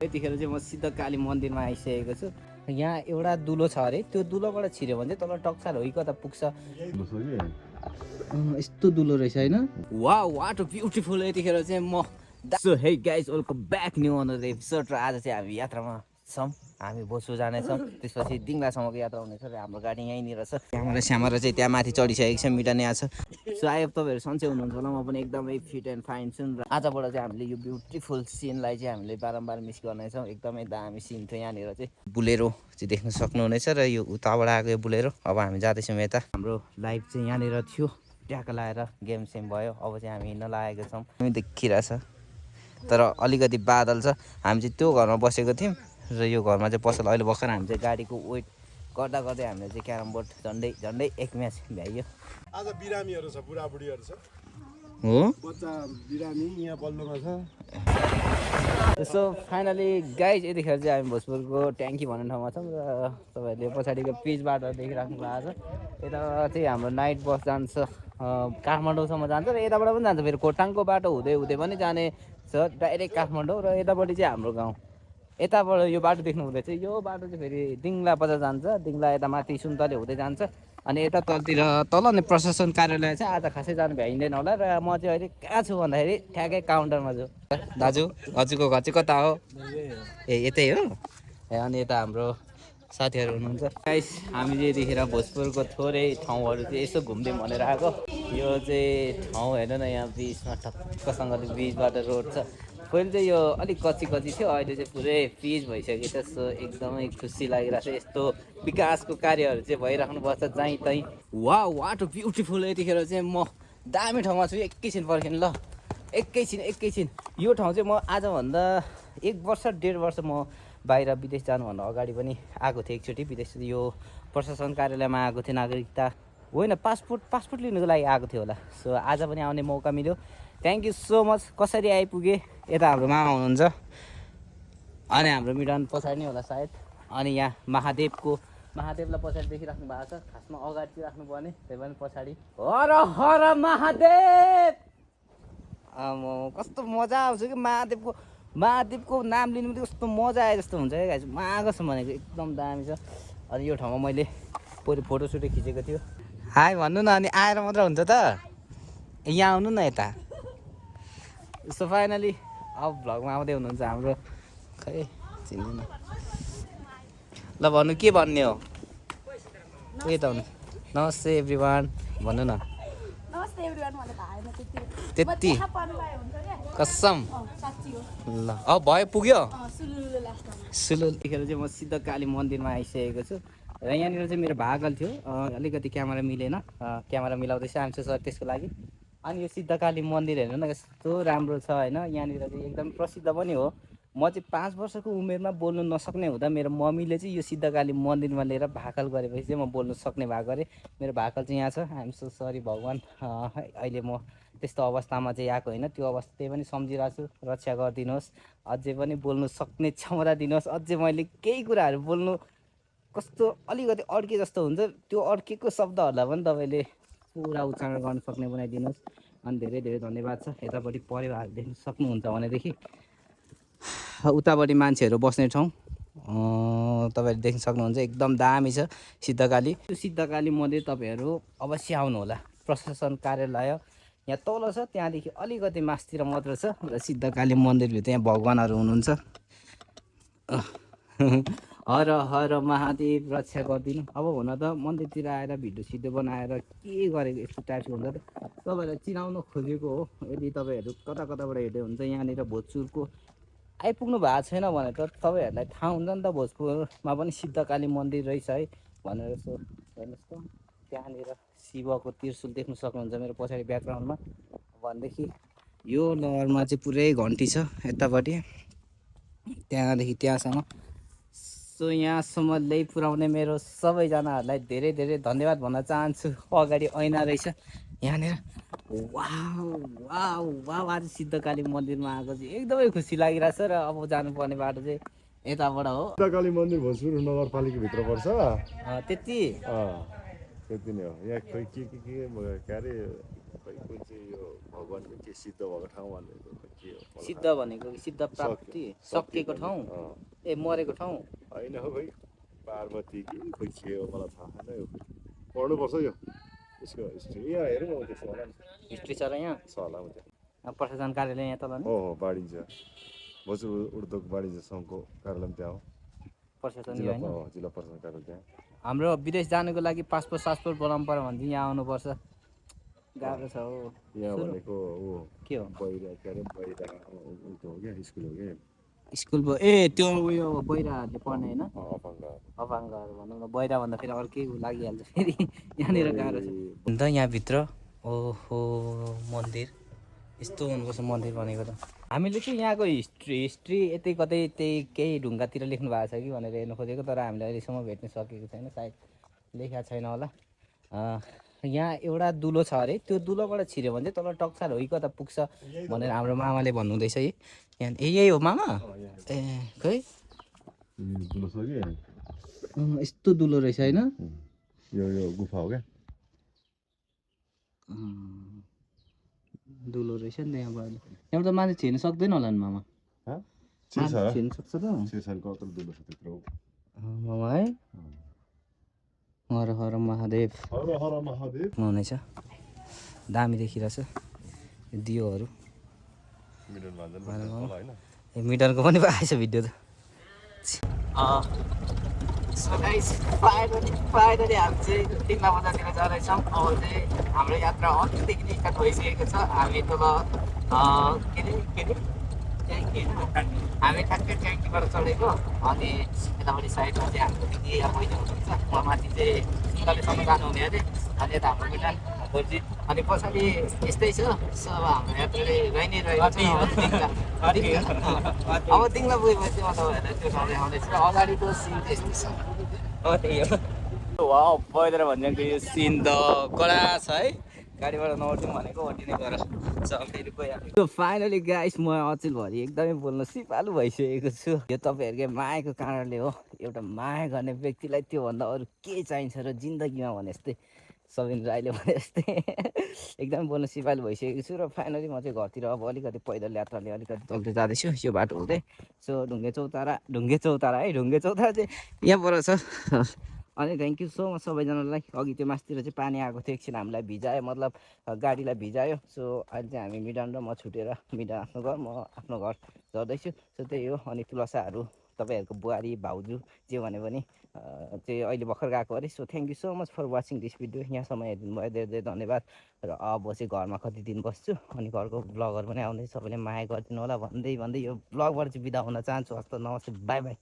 यतिखेर चाहिँ म सिद्धकाली मन्दिरमा आइसकेको छु। यहाँ एउटा दुलो छ अरे, त्यो दुलोबाट छिर्यो भने चाहिँ तल टक्सार हो कता पुग्छ। यस्तो दुलो रहेछ होइन। Wow what a beautiful. यतिखेर चाहिँ म so hey guys welcome back new another episode. र आज चाहिँ हामी यात्रामा छौँ, हामी बोसो जानेछौँ, त्यसपछि दिङलासम्मको यात्रा हुनेछ र हाम्रो गाडी यहीँनिर छ। त्यहाँबाट श्यामरा चाहिँ त्यहाँ माथि चढिसकेको छ, मिटाने आएको छ। सो आई होप तपाईँहरू सन्चै हुनुहुन्छ होला, म पनि एकदमै फिट एन्ड फाइन छु। र आजबाट चाहिँ हामीले यो ब्युटिफुल सिनलाई चाहिँ हामीले बारम्बार मिस गर्नेछौँ। एकदमै दामी सिन थियो यहाँनिर चाहिँ। बुलेरो चाहिँ देख्न सक्नुहुनेछ र यो उताबाट आएको यो बुलेरो। अब हामी जाँदैछौँ यता। हाम्रो लाइभ चाहिँ यहाँनिर थियो, ट्याक लाएर गेम सेम भयो। अब चाहिँ हामी हिँड्न लागेको छौँ, देखिरहेछ तर अलिकति बादल छ। हामी चाहिँ त्यो घरमा बसेको थियौँ र यो घरमा चाहिँ पसल अहिले भर्खर हामी चाहिँ गाडीको वेट गर्दा गर्दै हामीले चाहिँ क्यारम बोर्ड झन्डै एक म्याच भ्याइयो। आज बिरामीहरू छ, बुढाबुढीहरू छ हो, बच्चा बिरामी यहाँ बल्लोमा छ। सो फाइनली गाइज यतिखेर चाहिँ हामी भोजपुरको ट्याङ्की भन्ने ठाउँमा छौँ र तपाईँहरूले पछाडिको पिचबाट देखिराख्नु भएको छ। यता चाहिँ हाम्रो नाइट बस जान्छ, काठमाडौँसम्म जान्छ र यताबाट पनि जान्छ। फेरि खोटाङको बाटो हुँदै पनि जाने छ डाइरेक्ट काठमाडौँ। र यतापट्टि चाहिँ हाम्रो गाउँ। यताबाट यो बाटो देख्नु हुँदैछ, यो बाटो चाहिँ फेरि दिङला बजार जान्छ, दिङला यता माथि सुन्तले हुँदै जान्छ। अनि यता तलतिर तल नै प्रशासन कार्यालय चाहिँ आज खासै जानु भ्याइँदैन होला। र म चाहिँ अहिले कहाँ छु भन्दाखेरि ठ्याक्कै काउन्टरमा छु। दाजु हजुरको घर चाहिँ कता हो? ए यतै हो। ए अनि यता हाम्रो साथीहरू हुनुहुन्छ। गाइस हामी चाहिँ यतिखेर भोजपुरको थोरै ठाउँहरू चाहिँ यसो घुम्दै भनेर आएको। यो चाहिँ ठाउँ हेर्नु न, यहाँ बिचमा ठक्कसँगले बिचबाट रोड छ। पहिले चाहिँ यो अलिक कच्ची थियो, अहिले चाहिँ पुरै पिच भइसक्यो छ। सो एकदमै खुसी लागिरहेको छ। यस्तो विकासको कार्यहरू चाहिँ भइराख्नुपर्छ जहीँ तहीँ। Wow what a beautiful. यतिखेर चाहिँ म दामी ठाउँमा छु। एकैछिन पर्खिनु ल, एकैछिन। यो ठाउँ चाहिँ म आजभन्दा 1 वर्ष 1.5 वर्ष म बाहिर विदेश जानुभन्दा अगाडि पनि आएको थिएँ एकचोटि विदेश। यो प्रशासन कार्यालयमा आएको थिएँ, नागरिकता होइन पासपोर्ट लिनुको लागि आएको थियो होला। सो आज पनि आउने मौका मिल्यो। Thank you so much. कसरी आइपुगेँ? यता हाम्रो मामा हुनुहुन्छ अनि हाम्रो मिडन पछाडि नै होला सायद। अनि यहाँ महादेवलाई पछाडि देखिराख्नु भएको छ। खासमा अगाडि चाहिँ राख्नुपर्ने, त्यही पनि पछाडि। हर हर महादेव। कस्तो मजा आउँछ कि महादेवको नाम लिनु पनि कस्तो मजा आए जस्तो हुन्छ क्या गाइस। मागसम्म भनेको एकदम दामी छ। अनि यो ठाउँमा मैले पहिले फोटोसुटै खिचेको थियो। हाई भन्नु न, अनि आएर मात्र हुन्छ त, यहाँ आउनु न यता। सो फाइनली अब भ्लगमा आउँदै हुनुहुन्छ हाम्रो, खै चिन्दैन ल, भन्नु के भन्ने हो? उयो त हुनु नमस्ते एभ्रिवान भन्नु न। नमस्ते एभ्रिवान भन्नु भएन त्यति कसम ल। अब भयो, पुग्यो सुलु। यतिखेर चाहिँ म सिद्धकाली मन्दिरमा आइसकेको छु र यहाँनिर चाहिँ मेरो भागल थियो, अलिकति क्यामेरा मिलेन, क्यामेरा मिलाउँदैछ आन्छु सर त्यसको लागि। अनि यो सिद्धकाली मन्दिर हेर्नु न कस्तो राम्रो छ होइन। यहाँनिर चाहिँ एकदम प्रसिद्ध पनि हो। म चाहिँ 5 वर्षको उमेरमा बोल्नु नसक्ने हुँदा मेरो मम्मीले चाहिँ यो सिद्धकाली मन्दिरमा लिएर भाकल गरेपछि चाहिँ म बोल्नु सक्ने भएको अरे। मेरो भाकल चाहिँ यहाँ छ। आइएम सो सरी भगवान्, अहिले म त्यस्तो अवस्थामा चाहिँ आएको होइन, त्यो अवस्था त्यही पनि सम्झिरहेको छु। रक्षा गरिदिनुहोस्, अझै पनि बोल्नु सक्ने क्षमता दिनुहोस्। अझै मैले केही कुराहरू बोल्नु कस्तो अलिकति अड्के जस्तो हुन्छ, त्यो अड्केको शब्दहरूलाई पनि तपाईँले पुरा उच्चारण गर्न सक्ने बनाइदिनुहोस्। अनि धेरै धेरै धन्यवाद छ। यतापट्टि परिवारहरू देख्न सक्नुहुन्छ भनेदेखि उतापट्टि मान्छेहरू बस्ने ठाउँ तपाईँहरूले देख्न सक्नुहुन्छ, एकदम दामी छ सिद्धकाली। त्यो सिद्धकाली मन्दिर तपाईँहरू अवश्य आउनु होला। प्रशासन कार्यालय यहाँ तल छ, त्यहाँदेखि अलिकति मासतिर मात्र छ र सिद्धकाली मन्दिरभित्र यहाँ भगवान्हरू हुनुहुन्छ। हर हर महादेव रक्षा गरिदिनु। अब हुन त मन्दिरतिर आएर भिडियो सिडियो बनाएर के गरेको यस्तो टाइपको हुन्छ त, तपाईँहरूलाई चिनाउन खोजेको हो। यदि तपाईँहरू कताबाट हेर्दै हुन्छ यहाँनिर भोजपुरको आइपुग्नु भएको छैन भने त तपाईँहरूलाई थाहा हुन्छ नि त भोजपुरमा पनि सिद्धकाली मन्दिर रहेछ है भनेर। सो हेर्नुहोस् त, त्यहाँनिर शिवको त्रिशूल देख्न सक्नुहुन्छ मेरो पछाडि ब्याकग्राउन्डमा। भनेदेखि यो लहरमा चाहिँ पुरै घन्टी छ यतापट्टि, त्यहाँदेखि त्यहाँसम्म। सो यहाँसम्म ल्याइ पुर्याउने मेरो सबैजनाहरूलाई धेरै धेरै धन्यवाद भन्न चाहन्छु। अगाडि ऐना रहेछ यहाँनिर। वाउ वाउ वाउ, आज सिद्धकाली मन्दिरमा आएको चाहिँ एकदमै खुसी लागिरहेछ। र अब जानुपर्ने बाटो चाहिँ यताबाट हो। सिद्धकाली मन्दिर भोजपुर नगरपालिकाभित्र पर्छ त्यति त्यति नै हो। यहाँ खोइ के अरे खै कुन चाहिँ यो भगवान्को के सिद्ध भएको ठाउँ भनेको खै के हो मलाई सिद्ध भनेको सिद्ध प्राप्ति सकिएको सकिएको ठाउँ अँ। ए मरेको ठाउँ होइन हौ खै पार्वती कि खै के हो मलाई थाहा छैन यो पढ्नुपर्छ यो यसको हिस्ट्री यहाँ हेरौँ न त्यसो होला नि हिस्ट्री छ र यहाँ छ होला उ त्यहाँ प्रशासन कार्यालय यहाँ तल नि हो वाणिज्य बजु उद्योग वाणिज्य सङ्घको कार्यालय पनि त्यहाँ हो प्रशासन जिल्ला होइन जिल्ला प्रशासन कार्यालय त्यहाँ हाम्रो विदेश जानुको लागि पासपोर्ट सासपोर्ट बनाउनु पऱ्यो भने चाहिँ यहाँ आउनुपर्छ गाह्रो छ हो यहाँ सुरु। भनेको ऊ के हो बहिरा के अरे बहिरा उयो हो क्या स्कुल हो क्या स्कुल ए त्यो उयो बहिराहरूले पढ्ने होइन अपाङ्ग अपाङ्गहरू भनौँ न बहिरा भन्दा फेरि अर्कै लागिहाल्छ फेरि यहाँनिर गाह्रो छ अन्त यहाँभित्र ओहो मन्दिर यस्तो हुनुपर्छ मन्दिर भनेको त हामीले चाहिँ यहाँको हिस्ट्री यतै कतै त्यही केही ढुङ्गातिर लेख्नु भएको छ कि भनेर हेर्नु खोजेको तर हामीले अहिलेसम्म भेट्न सकेको छैन सायद लेखेको छैन होला यहाँ एउटा दुलो छ अरे त्यो दुलोबाट छिर्यो भने चाहिँ तल टक्सार हो कि कता पुग्छ भनेर हाम्रो मामाले भन्नुहुँदैछ है यहाँ ए यही हो मामा ए खै दुलो छ कि यस्तो दुलो रहेछ होइन यो गुफा हो क्या दुलो रहेछ नि त यहाँबाट यहाँबाट त मान्छे छिर्न सक्दैन होला नि मामा छिर्छ छिर्न सक्छ त छिर्छको कत्रो दुलो छ त्यत्रो मामा है हर हर महादेव हर हर महादेव हुनेछ दामी देखिरहेछ यो दियोहरू मिडल भान्जन होइन ए मिटरको पनि आएछ भिडियो त फाइनली हामी चाहिँ तिङ्ला बजारतिर जाँदैछौँ अब चाहिँ हाम्रो यात्रा अन्त्यदेखि नै स्टार्ट भइसकेको छ हामी तल के अरे हामी ठ्याक्कै ट्याङ्कीबाट चढेको अनि यतापट्टि साइडमा चाहिँ हाम्रो दिदी या बहिनी हुनुहुन्छ उहाँ माथि चाहिँ सिङ्गालेसम्म जानुहुने अरे अनि यता हाम्रो मिटान खोर्जी अनि पछाडि यस्तै छ सो अब हाम्रो यात्रा रहि नै रहेको छ अब तिङ्ला पुगेपछि म तपाईँहरूलाई त्यो ठाउँ देखाउँदैछु अगाडिको सिन चाहिँ यस्तो छ वा पहिरो भनेको यो सिन त कडा छ है गाडीबाट नउठ्यौँ भनेको ओटिने गर फेरि गइहाल्यो फाइनली गाइस म अचेलभरि एकदमै बोल्न सिपालु भइसकेको छु यो तपाईँहरूकै मायाको कारणले हो एउटा माया गर्ने व्यक्तिलाई त्योभन्दा अरू के चाहिन्छ र जिन्दगीमा भने जस्तै सबिन राईले भने जस्तै एकदमै बोल्न सिपालु भइसकेको छु र फाइनली म चाहिँ घरतिर अब अलिकति पैदल यात्राले अलिकति चल्दै जाँदैछु यो बाटो हुँदै सो ढुङ्गे चौतारा है ढुङ्गे चौतारा चाहिँ यहाँबाट छ अनि थ्याङ्क यू सो मच सबैजनालाई अघि त्यो मासतिर चाहिँ पानी आएको थियो एकछिन हामीलाई भिजायो मतलब गाडीलाई भिजायो सो अहिले चाहिँ हामी मिडन र म छुटेर मिडन आफ्नो घर म आफ्नो घर झर्दैछु सो त्यही हो अनि तुलसाहरू तपाईँहरूको बुहारी भाउजू जे भने पनि चाहिँ अहिले भर्खर गएको अरे so thank you so much for watching this video यहाँसम्म हेरिदिनु भयो धेरै धेरै धन्यवाद र अब चाहिँ घरमा कति दिन बस्छु अनि घरको ब्लगहरू पनि आउँदै सबैले माया गरिदिनु होला भन्दै यो ब्लगबाट चाहिँ बिदा हुन चाहन्छु हस्त नमस्ते बाई बाई